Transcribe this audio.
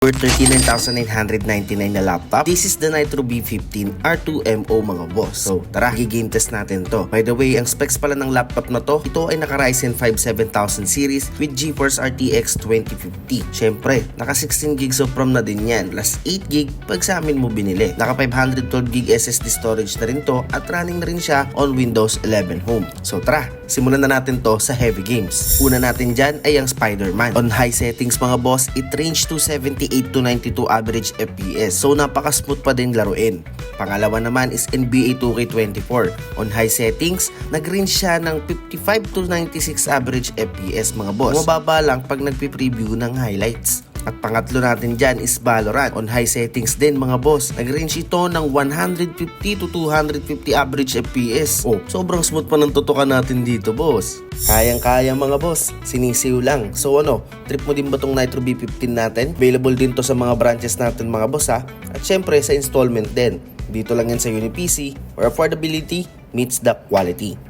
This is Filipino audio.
For 39,999 na laptop, this is the Nitro B15 R2MO mga boss. So tara, i-game test natin to. By the way, ang specs pala ng laptop na to, ito ay naka Ryzen 5 7000 series with GeForce RTX 2050. Syempre, naka 16 gigs of RAM na din yan, plus 8 gig pag sa amin mo binili. Naka 512 gig SSD storage na rin to at running na rin siya on Windows 11 Home. So tara, simulan na natin to sa heavy games. Una natin dyan ay ang Spider-Man. On high settings mga boss, it range to 78 to 92 average FPS. So napaka-smooth pa din laruin. Pangalawa naman is NBA 2K24. On high settings, nag-range siya ng 55 to 96 average FPS mga boss. Mababa lang pag nagpi-preview ng highlights. At pangatlo natin dyan is Valorant. On high settings din mga boss, nag-range ito ng 150 to 250 average FPS. Oh, sobrang smooth pa ng tutukan natin dito boss. Kayang-kaya mga boss, sinisiw lang. So ano, trip mo din ba tong Nitro B15 natin? Available din to sa mga branches natin mga boss ha. At syempre sa installment din. Dito lang yan sa UniPC, where affordability meets the quality.